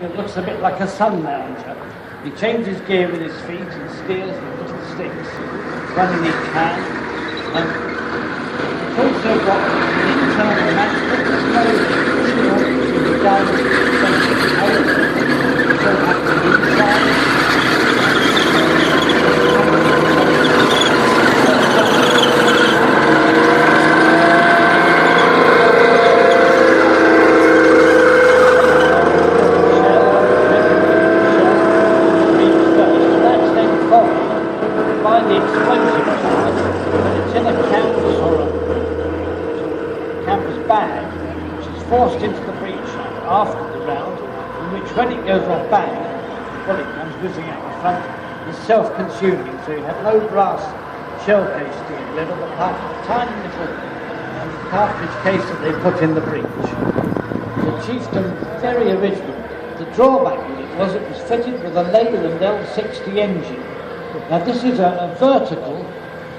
It looks a bit like a sun lounger. He changes gear with his feet and steers with little sticks, running each hand. It's also got an internal management that's closed to the down so that the inside. By the explosive charge, but it's in a canvas or a canvas bag, which is forced into the breech after the round, in which when it goes off bang, the bullet comes whizzing out the front, is self-consuming, so you have no brass shell case to get rid of, apart from a tiny little cartridge case that they put in the breech. The Chieftain, very original. The drawback with it was fitted with a Leyland L60 engine. Now this is a vertical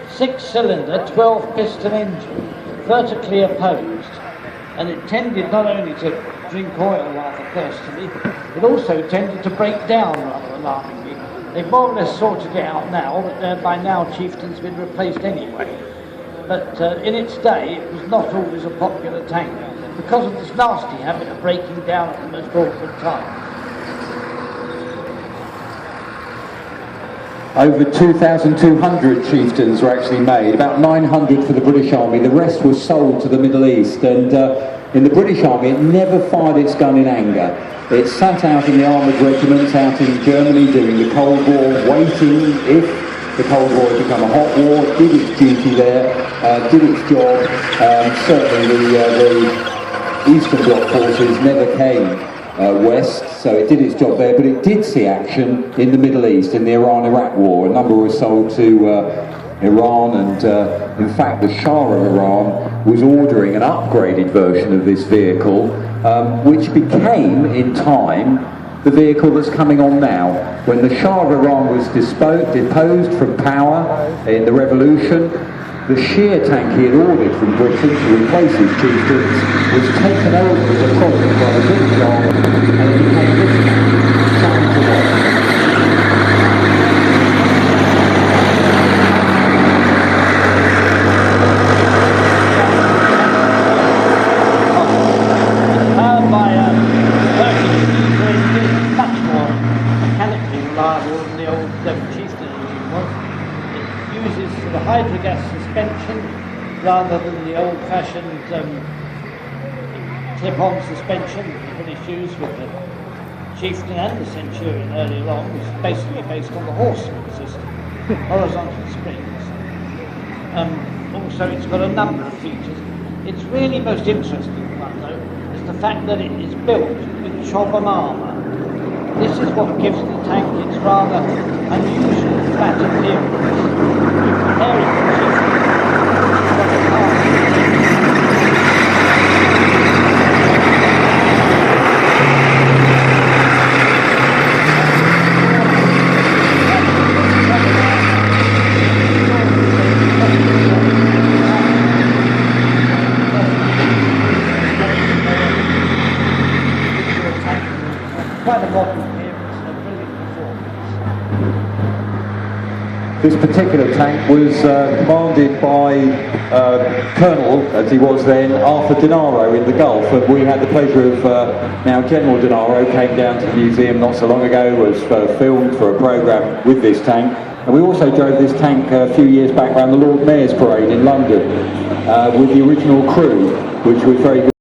6-cylinder 12-piston engine, vertically opposed, and it tended not only to drink oil rather thirstily, it also tended to break down rather alarmingly. They've more or less sorted it out now, but by now Chieftain's been replaced anyway. But in its day it was not always a popular tank, because of this nasty habit of breaking down at the most awkward times. Over 2,200 Chieftains were actually made, about 900 for the British Army. The rest was sold to the Middle East, and in the British Army it never fired its gun in anger. It sat out in the armoured regiments out in Germany during the Cold War, waiting if the Cold War had become a hot war, did its duty there, did its job. Certainly the Eastern Bloc forces never came west, so it did its job there, but it did see action in the Middle East in the Iran-Iraq war. A number were sold to Iran, and in fact the Shah of Iran was ordering an upgraded version of this vehicle, which became in time the vehicle that's coming on now. When the Shah of Iran was deposed from power in the revolution, the sheer tank he had ordered from Britain to replace his Chieftains was taken over as a project by the British Army, and it became this tank to watch. Powered by a Turkish diesel engine, much more mechanically reliable than the old Chieftain engine was. It uses sort of hydrogas suspension rather than the old-fashioned clip-on suspension that the British used with the Chieftain and the Centurion earlier on. It was basically based on the horseman system, horizontal springs. Also, it's got a number of features. Its really most interesting one, though, is the fact that it is built with chopper armour. This is what gives the tank its rather unusual flat appearance. You compare it to the Chieftain. Quite a modern appearance and a brilliant performance. This particular tank was commanded by Colonel, as he was then, Arthur Denaro in the Gulf, and we had the pleasure of, now General Denaro came down to the museum not so long ago, was filmed for a programme with this tank, and we also drove this tank a few years back around the Lord Mayor's Parade in London with the original crew, which was very good.